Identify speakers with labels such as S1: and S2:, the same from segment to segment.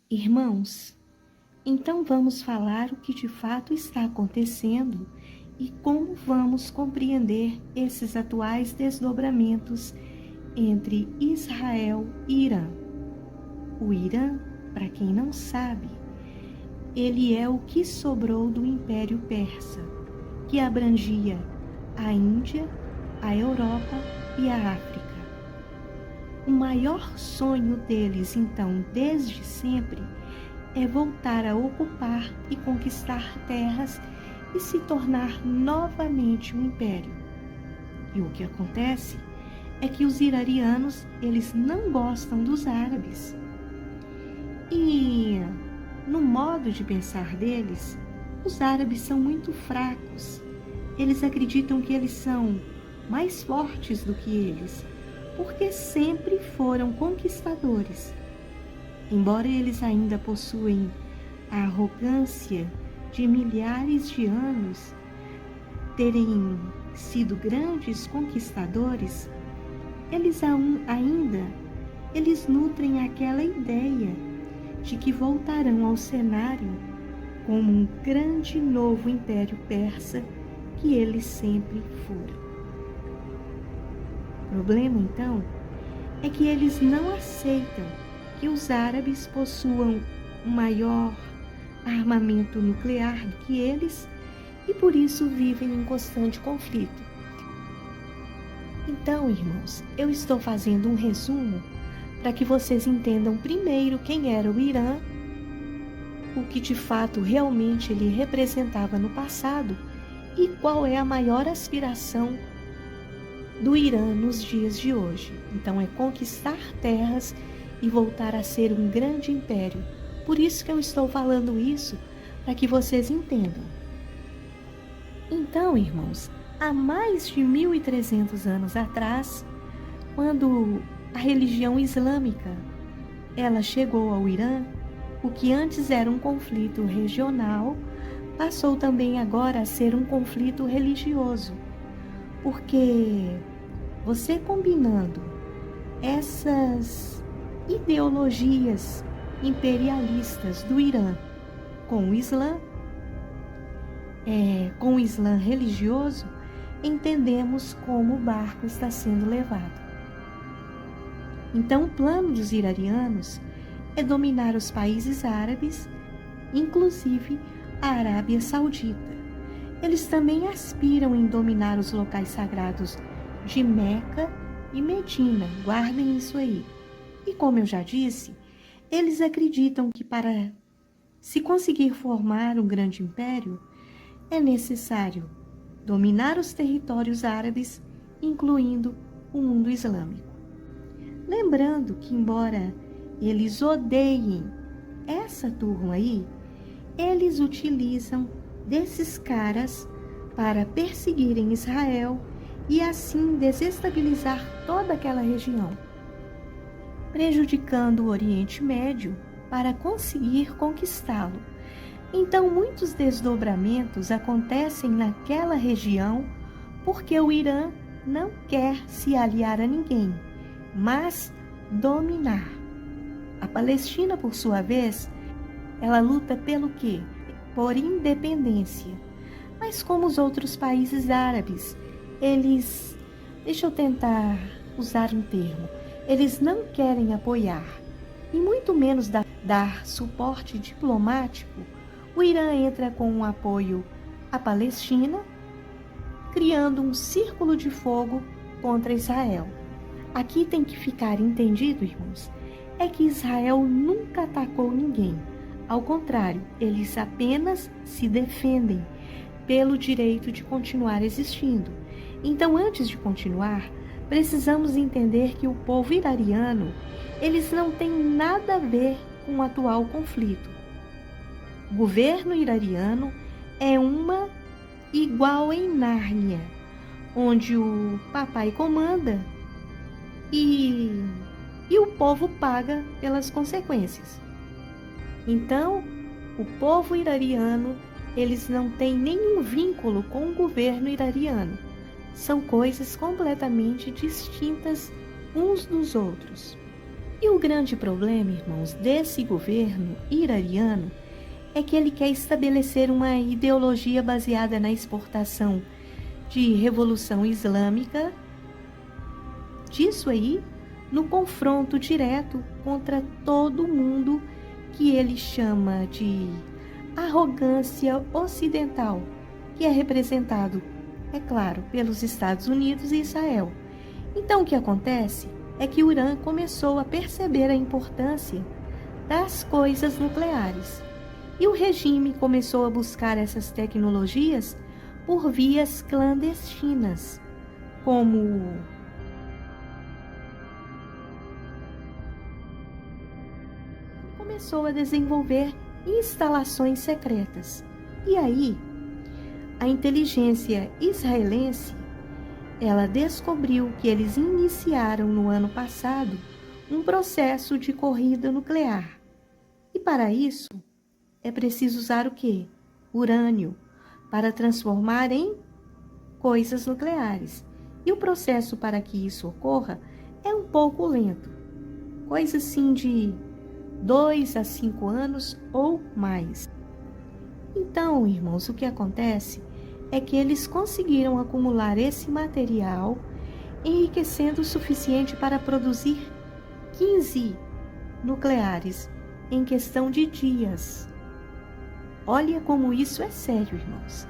S1: Irmãos, então vamos falar o que de fato está acontecendo e como vamos compreender esses atuais desdobramentos entre Israel e Irã. O Irã, para quem não sabe, ele é o que sobrou do Império Persa, que abrangia a Índia, a Europa e a África. O maior sonho deles, então, desde sempre, é voltar a ocupar e conquistar terras e se tornar novamente um império. E o que acontece é que os iranianos, eles não gostam dos árabes. E no modo de pensar deles, os árabes são muito fracos. Eles acreditam que eles são mais fortes do que eles, porque sempre foram conquistadores. Embora eles ainda possuem a arrogância de milhares de anos terem sido grandes conquistadores, eles nutrem aquela ideia de que voltarão ao cenário como um grande novo império persa que eles sempre foram. O problema, então, é que eles não aceitam que os árabes possuam um maior armamento nuclear do que eles e por isso vivem em constante conflito. Então, irmãos, eu estou fazendo um resumo para que vocês entendam primeiro quem era o Irã, o que de fato realmente ele representava no passado e qual é a maior aspiração do Irã nos dias de hoje. Então é conquistar terras e voltar a ser um grande império. Por isso que eu estou falando isso, para que vocês entendam. Então, irmãos, há mais de 1.300 anos atrás, quando a religião islâmica ela chegou ao Irã, o que antes era um conflito regional, passou também agora a ser um conflito religioso. Porque você combinando essas ideologias imperialistas do Irã com o Islã, com o Islã religioso, entendemos como o barco está sendo levado. Então, o plano dos iranianos é dominar os países árabes, inclusive a Arábia Saudita. Eles também aspiram em dominar os locais sagrados de Meca e Medina, guardem isso aí. E como eu já disse, eles acreditam que para se conseguir formar um grande império, é necessário dominar os territórios árabes, incluindo o mundo islâmico. Lembrando que, embora eles odeiem essa turma aí, eles utilizam desses caras para perseguirem Israel e assim desestabilizar toda aquela região, prejudicando o Oriente Médio para conseguir conquistá-lo. Então, muitos desdobramentos acontecem naquela região porque o Irã não quer se aliar a ninguém, mas dominar. A Palestina, por sua vez, ela luta pelo quê? Por independência. Mas como os outros países árabes, deixa eu tentar usar um termo, eles não querem apoiar e muito menos dar suporte diplomático, o Irã entra com um apoio à Palestina, criando um círculo de fogo contra Israel. Aqui tem que ficar entendido, irmãos, é que Israel nunca atacou ninguém. Ao contrário, eles apenas se defendem pelo direito de continuar existindo. Então, antes de continuar, precisamos entender que o povo iraniano, eles não têm nada a ver com o atual conflito. O governo iraniano é uma igual em Nárnia, onde o papai comanda e o povo paga pelas consequências. Então, o povo iraniano, eles não têm nenhum vínculo com o governo iraniano. São coisas completamente distintas uns dos outros. E o grande problema, irmãos, desse governo iraniano é que ele quer estabelecer uma ideologia baseada na exportação de revolução islâmica, disso aí, no confronto direto contra todo mundo que ele chama de arrogância ocidental, que é representado, é claro, pelos Estados Unidos e Israel. Então, o que acontece é que o Irã começou a perceber a importância das coisas nucleares. E o regime começou a buscar essas tecnologias por vias clandestinas, como começou a desenvolver instalações secretas. E aí, a inteligência israelense, ela descobriu que eles iniciaram no ano passado um processo de corrida nuclear. E para isso, é preciso usar o quê? Urânio, para transformar em coisas nucleares. E o processo para que isso ocorra é um pouco lento. Coisa assim de 2 a 5 anos ou mais. Então, irmãos, o que acontece é que eles conseguiram acumular esse material, enriquecendo o suficiente para produzir 15 nucleares em questão de dias. Olha como isso é sério, irmãos.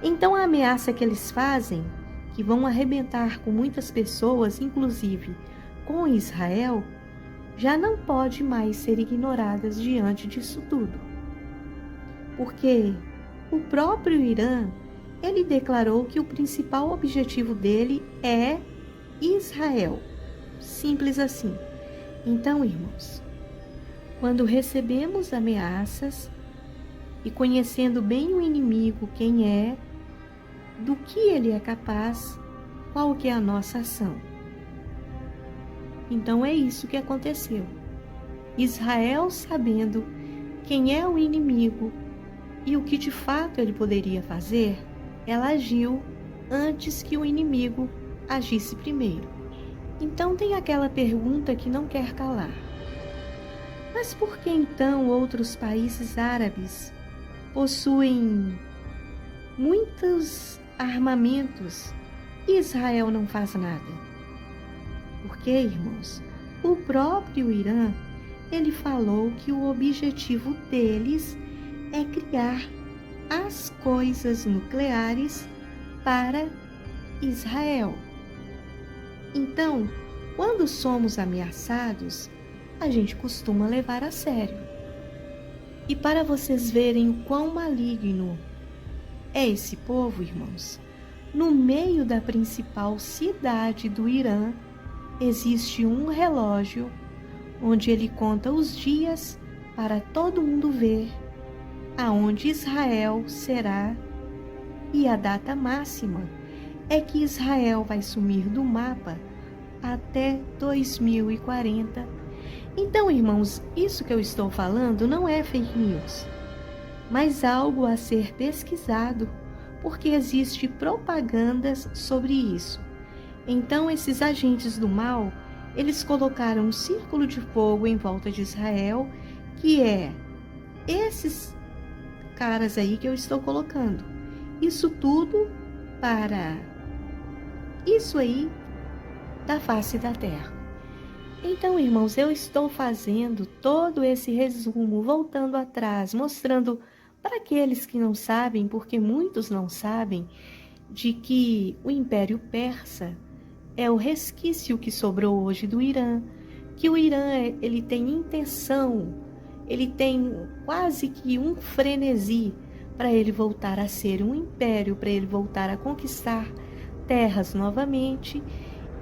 S1: Então, a ameaça que eles fazem, que vão arrebentar com muitas pessoas, inclusive com Israel, já não pode mais ser ignoradas diante disso tudo. Porque o próprio Irã, ele declarou que o principal objetivo dele é Israel. Simples assim. Então, irmãos, quando recebemos ameaças e conhecendo bem o inimigo, quem é, do que ele é capaz, qual que é a nossa ação? Então é isso que aconteceu. Israel, sabendo quem é o inimigo e o que de fato ele poderia fazer, ela agiu antes que o inimigo agisse primeiro. Então tem aquela pergunta que não quer calar. Mas por que então outros países árabes possuem muitos armamentos e Israel não faz nada? Porque, irmãos, o próprio Irã, ele falou que o objetivo deles é criar as coisas nucleares para Israel. Então, quando somos ameaçados, a gente costuma levar a sério. E para vocês verem o quão maligno é esse povo, irmãos, no meio da principal cidade do Irã, existe um relógio onde ele conta os dias para todo mundo ver aonde Israel será, e a data máxima é que Israel vai sumir do mapa até 2040. Então, irmãos, isso que eu estou falando não é fake news, mas algo a ser pesquisado, porque existe propagandas sobre isso. Então, esses agentes do mal, eles colocaram um círculo de fogo em volta de Israel, que é esses caras aí que eu estou colocando. Isso tudo para isso aí da face da terra. Então, irmãos, eu estou fazendo todo esse resumo, voltando atrás, mostrando para aqueles que não sabem, porque muitos não sabem, de que o Império Persa é o resquício que sobrou hoje do Irã, que o Irã ele tem intenção, ele tem quase que um frenesi para ele voltar a ser um império, para ele voltar a conquistar terras novamente,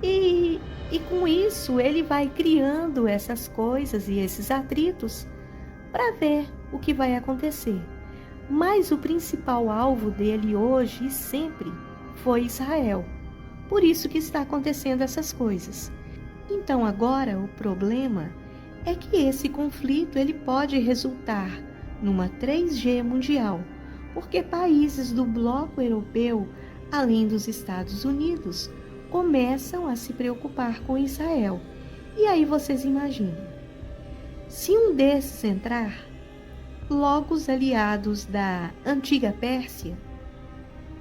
S1: e com isso ele vai criando essas coisas e esses atritos para ver o que vai acontecer. Mas o principal alvo dele hoje e sempre foi Israel. Por isso que está acontecendo essas coisas. Então agora o problema é que esse conflito ele pode resultar numa 3G mundial, porque países do bloco europeu, além dos Estados Unidos, começam a se preocupar com Israel. E aí vocês imaginam, se um desses entrar, logo os aliados da antiga Pérsia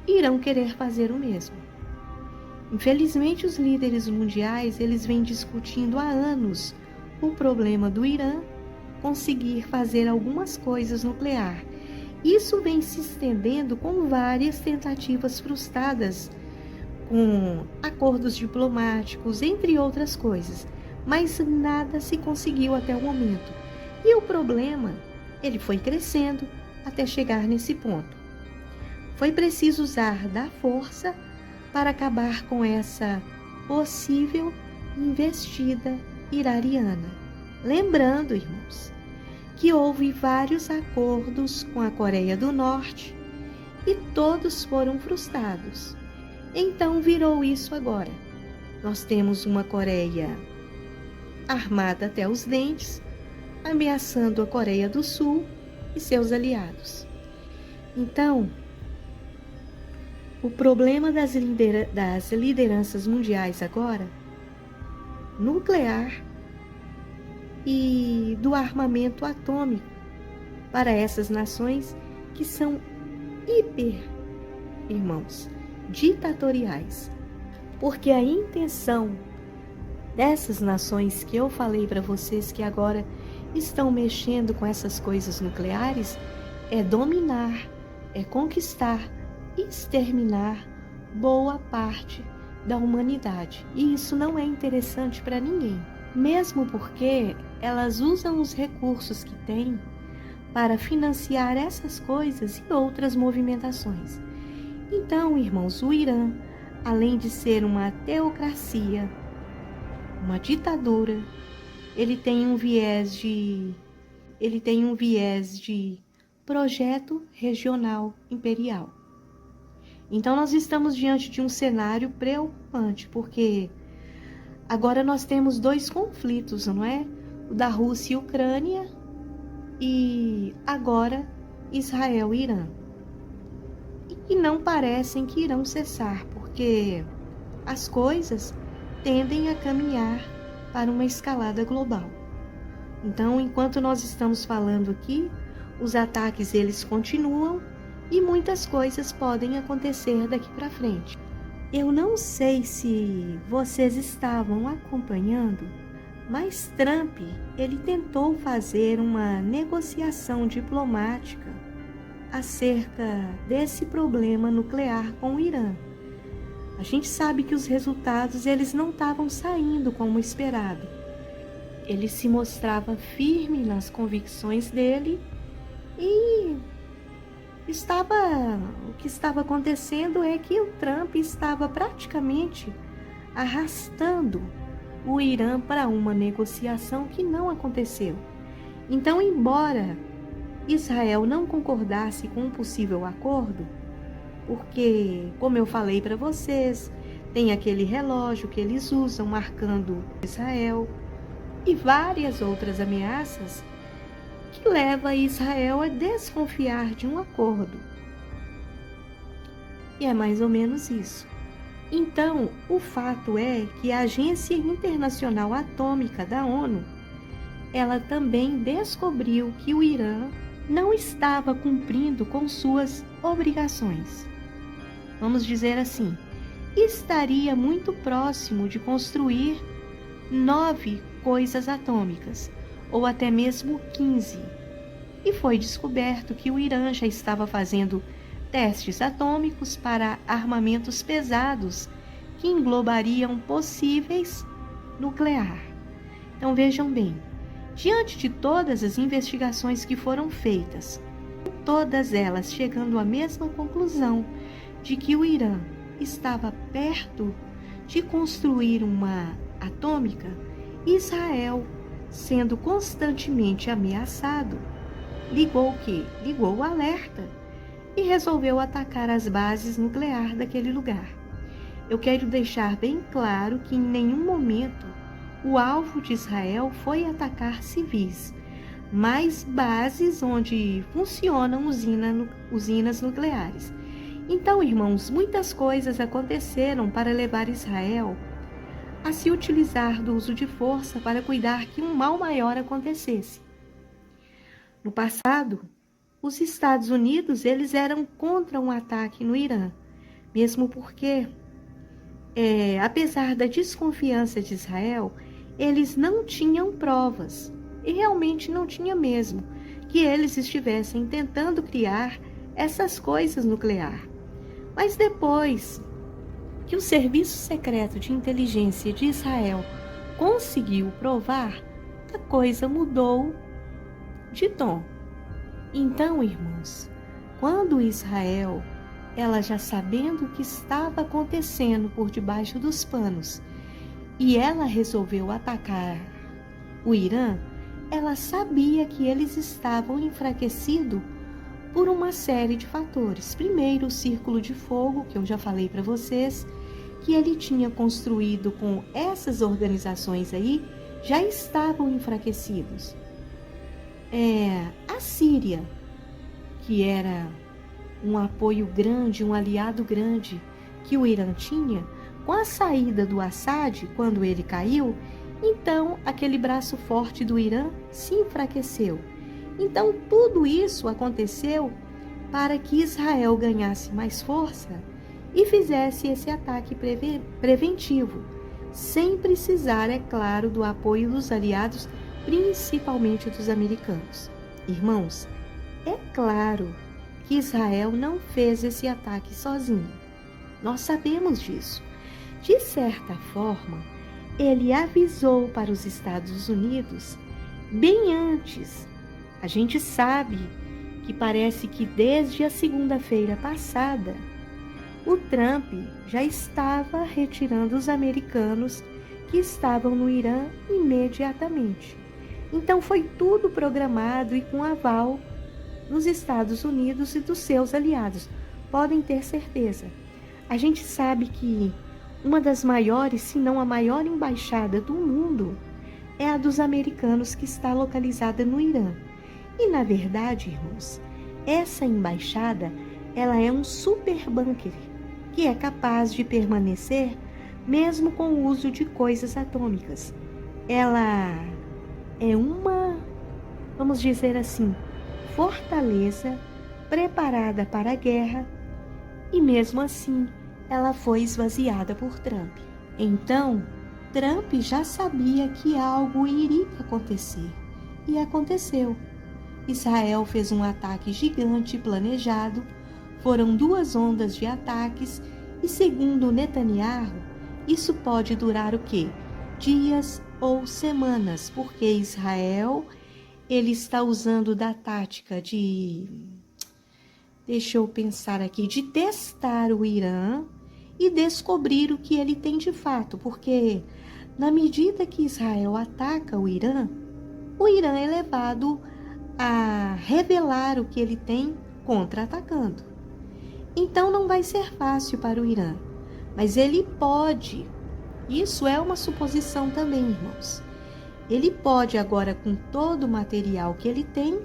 S1: irão querer fazer o mesmo. Infelizmente, os líderes mundiais, eles vêm discutindo há anos o problema do Irã conseguir fazer algumas coisas nuclear. Isso vem se estendendo com várias tentativas frustradas, com acordos diplomáticos, entre outras coisas, mas nada se conseguiu até o momento. E o problema, ele foi crescendo até chegar nesse ponto. Foi preciso usar da força para acabar com essa possível investida iraniana. Lembrando, irmãos, que houve vários acordos com a Coreia do Norte e todos foram frustrados. Então virou isso agora. Nós temos uma Coreia armada até os dentes, ameaçando a Coreia do Sul e seus aliados. Então, o problema das lideranças mundiais agora, nuclear e do armamento atômico para essas nações que são irmãos, ditatoriais. Porque a intenção dessas nações que eu falei para vocês que agora estão mexendo com essas coisas nucleares é dominar, é conquistar, exterminar boa parte da humanidade. E isso não é interessante para ninguém, mesmo porque elas usam os recursos que têm para financiar essas coisas e outras movimentações. Então, irmãos, o Irã, além de ser uma teocracia, uma ditadura, ele tem um viés de projeto regional imperial. Então nós estamos diante de um cenário preocupante, porque agora nós temos dois conflitos, não é? O da Rússia e Ucrânia e agora Israel e Irã. E não parecem que irão cessar, porque as coisas tendem a caminhar para uma escalada global. Então, enquanto nós estamos falando aqui, os ataques eles continuam e muitas coisas podem acontecer daqui para frente. Eu não sei se vocês estavam acompanhando, mas Trump, ele tentou fazer uma negociação diplomática acerca desse problema nuclear com o Irã. A gente sabe que os resultados eles não estavam saindo como esperado. Ele se mostrava firme nas convicções dele e o que estava acontecendo é que o Trump estava praticamente arrastando o Irã para uma negociação que não aconteceu. Então, embora Israel não concordasse com um possível acordo, porque, como eu falei para vocês, tem aquele relógio que eles usam marcando Israel e várias outras ameaças que leva Israel a desconfiar de um acordo. E é mais ou menos isso. Então, o fato é que a Agência Internacional Atômica da ONU, ela também descobriu que o Irã não estava cumprindo com suas obrigações. Vamos dizer assim, estaria muito próximo de construir 9 coisas atômicas, ou até mesmo 15. E foi descoberto que o Irã já estava fazendo testes atômicos para armamentos pesados que englobariam possíveis nuclear. Então vejam bem, diante de todas as investigações que foram feitas, todas elas chegando à mesma conclusão de que o Irã estava perto de construir uma atômica, Israel, sendo constantemente ameaçado, ligou o quê? Ligou o alerta e resolveu atacar as bases nucleares daquele lugar. Eu quero deixar bem claro que em nenhum momento o alvo de Israel foi atacar civis, mas bases onde funcionam usinas nucleares. Então, irmãos, muitas coisas aconteceram para levar Israel a se utilizar do uso de força para cuidar que um mal maior acontecesse. No passado, os Estados Unidos eles eram contra um ataque no Irã, mesmo porque, apesar da desconfiança de Israel, eles não tinham provas, e realmente não tinha mesmo, que eles estivessem tentando criar essas coisas nucleares. Mas depois que o Serviço Secreto de Inteligência de Israel conseguiu provar, a coisa mudou de tom. Então, irmãos, quando Israel, ela já sabendo o que estava acontecendo por debaixo dos panos, e ela resolveu atacar o Irã, ela sabia que eles estavam enfraquecidos por uma série de fatores. Primeiro, o círculo de fogo, que eu já falei para vocês, que ele tinha construído com essas organizações aí, já estavam enfraquecidos. A Síria, que era um apoio grande, um aliado grande que o Irã tinha, com a saída do Assad, quando ele caiu, então aquele braço forte do Irã se enfraqueceu. Então tudo isso aconteceu para que Israel ganhasse mais força e fizesse esse ataque preventivo, sem precisar, é claro, do apoio dos aliados, principalmente dos americanos. Irmãos, é claro que Israel não fez esse ataque sozinho. Nós sabemos disso. De certa forma, ele avisou para os Estados Unidos bem antes. A gente sabe que parece que desde a segunda-feira passada, o Trump já estava retirando os americanos que estavam no Irã imediatamente. Então foi tudo programado e com aval dos Estados Unidos e dos seus aliados. Podem ter certeza. A gente sabe que uma das maiores, se não a maior embaixada do mundo, é a dos americanos, que está localizada no Irã. E na verdade, irmãos, essa embaixada, ela é um super bunker, que é capaz de permanecer mesmo com o uso de coisas atômicas. Ela é uma, vamos dizer assim, fortaleza preparada para a guerra, e mesmo assim ela foi esvaziada por Trump. Então, Trump já sabia que algo iria acontecer, e aconteceu. Israel fez um ataque gigante planejado, foram 2 ondas de ataques, e segundo Netanyahu, isso pode durar o quê? Dias ou semanas, porque Israel, ele está usando da tática de, deixa eu pensar aqui, de testar o Irã e descobrir o que ele tem de fato, porque na medida que Israel ataca o Irã é levado a revelar o que ele tem contra-atacando. Então não vai ser fácil para o Irã, mas ele pode, isso é uma suposição também, irmãos, ele pode agora, com todo o material que ele tem,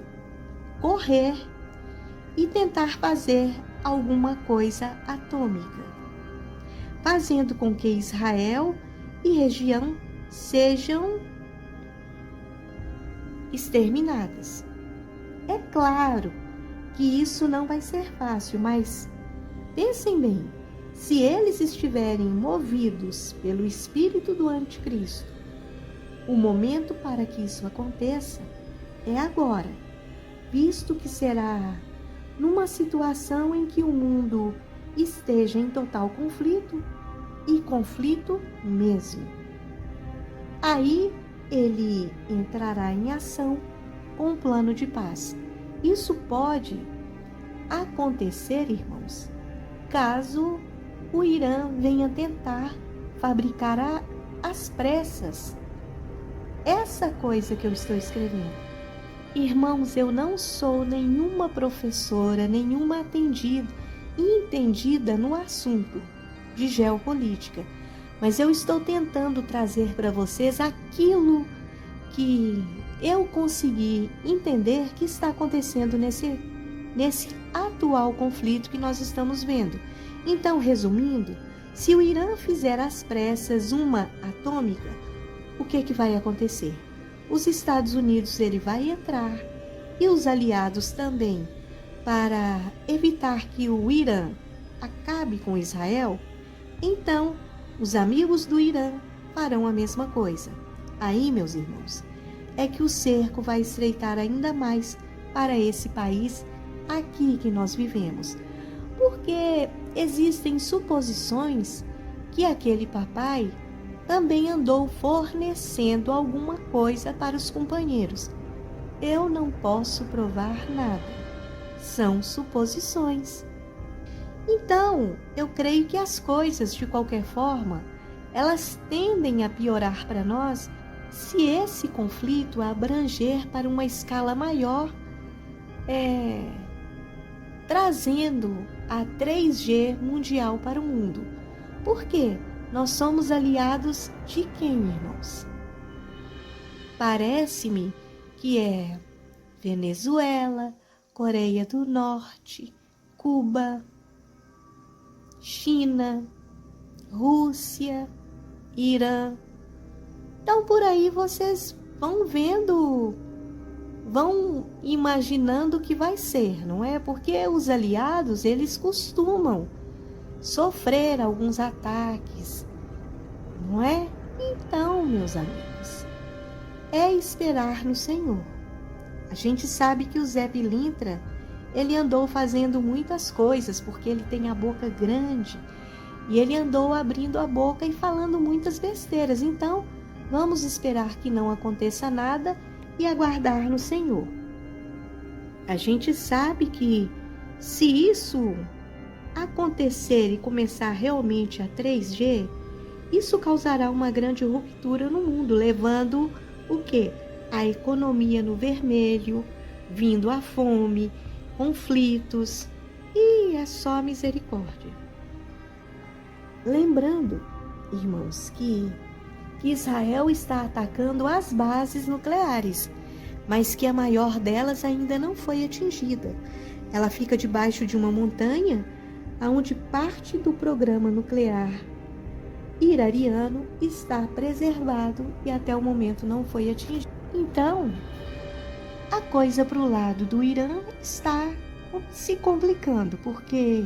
S1: correr e tentar fazer alguma coisa atômica, fazendo com que Israel e região sejam exterminadas. É claro que isso não vai ser fácil, mas pensem bem, se eles estiverem movidos pelo espírito do anticristo, o momento para que isso aconteça é agora, visto que será numa situação em que o mundo esteja em total conflito, e conflito mesmo. Aí ele entrará em ação com um plano de paz. Isso pode acontecer, irmãos, caso o Irã venha tentar fabricar às pressas essa coisa que eu estou escrevendo. Irmãos, eu não sou nenhuma professora, nenhuma entendida no assunto de geopolítica, mas eu estou tentando trazer para vocês aquilo que eu consegui entender que está acontecendo nesse atual conflito que nós estamos vendo. Então, resumindo, Se o Irã fizer às pressas uma atômica, o que vai acontecer? Os Estados Unidos ele vai entrar e os aliados também, para evitar que o Irã acabe com Israel. Então, os amigos do Irã farão a mesma coisa. Aí, meus irmãos, é que o cerco vai estreitar ainda mais para esse país aqui que nós vivemos. Porque existem suposições que aquele papai também andou fornecendo alguma coisa para os companheiros. Eu não posso provar nada. São suposições. Então, eu creio que as coisas, de qualquer forma, elas tendem a piorar para nós se esse conflito abranger para uma escala maior, trazendo a 3G mundial para o mundo. Por quê? Nós somos aliados de quem, irmãos? Parece-me que é Venezuela, Coreia do Norte, Cuba, China, Rússia, Irã. Então, por aí vocês vão vendo, vão imaginando o que vai ser, não é? Porque os aliados, eles costumam sofrer alguns ataques, não é? Então, meus amigos, é esperar no Senhor. A gente sabe que o Zé Pilintra, ele andou fazendo muitas coisas, porque ele tem a boca grande, e ele andou abrindo a boca e falando muitas besteiras. Então, vamos esperar que não aconteça nada e aguardar no Senhor. A gente sabe que se isso acontecer e começar realmente a 3G, isso causará uma grande ruptura no mundo, levando o quê? A economia no vermelho, vindo a fome, conflitos, e é só misericórdia. Lembrando, irmãos, que Israel está atacando as bases nucleares, mas que a maior delas ainda não foi atingida. Ela fica debaixo de uma montanha, onde parte do programa nuclear iraniano está preservado e até o momento não foi atingido. Então, a coisa para o lado do Irã está se complicando, porque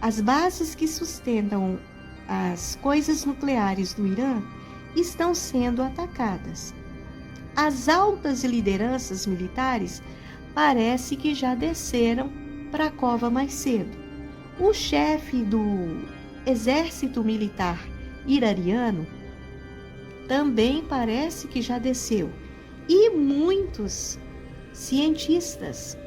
S1: as bases que sustentam as coisas nucleares do Irã estão sendo atacadas. As altas lideranças militares parece que já desceram para a cova mais cedo. O chefe do exército militar iraniano também parece que já desceu. E muitos cientistas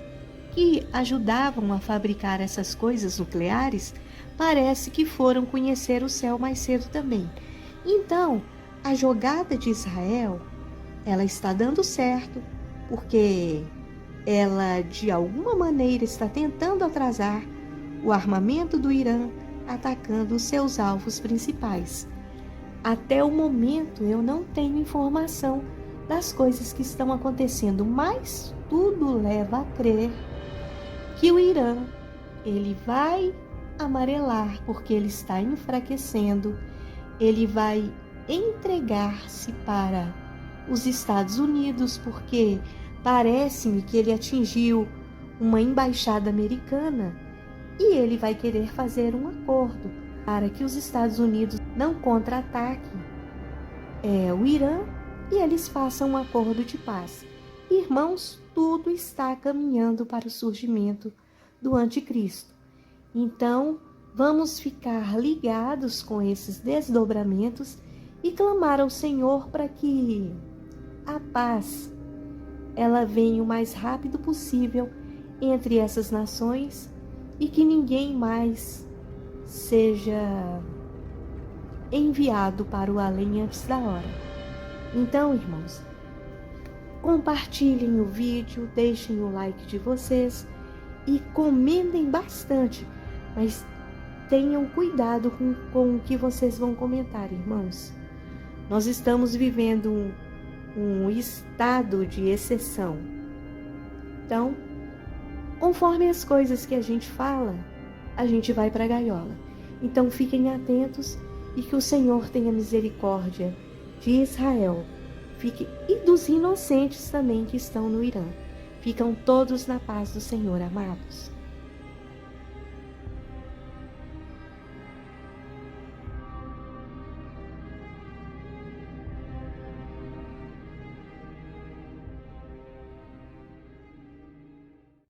S1: que ajudavam a fabricar essas coisas nucleares parece que foram conhecer o céu mais cedo também. Então, a jogada de Israel, ela está dando certo, porque ela, de alguma maneira, está tentando atrasar o armamento do Irã, atacando os seus alvos principais. Até o momento, eu não tenho informação das coisas que estão acontecendo, mas tudo leva a crer que o Irã, ele vai amarelar, porque ele está enfraquecendo, ele vai entregar-se para os Estados Unidos, porque parece-me que ele atingiu uma embaixada americana e ele vai querer fazer um acordo para que os Estados Unidos não contra-ataquem o Irã e eles façam um acordo de paz. Irmãos, tudo está caminhando para o surgimento do anticristo. Então, vamos ficar ligados com esses desdobramentos e clamar ao Senhor para que a paz ela venha o mais rápido possível entre essas nações e que ninguém mais seja enviado para o além antes da hora. Então, irmãos, compartilhem o vídeo, deixem o like de vocês e comentem bastante, mas tenham cuidado com o que vocês vão comentar, irmãos. Nós estamos vivendo um estado de exceção. Então, conforme as coisas que a gente fala, a gente vai para a gaiola. Então fiquem atentos e que o Senhor tenha misericórdia de Israel. E dos inocentes também que estão no Irã. Ficam todos na paz do Senhor, amados.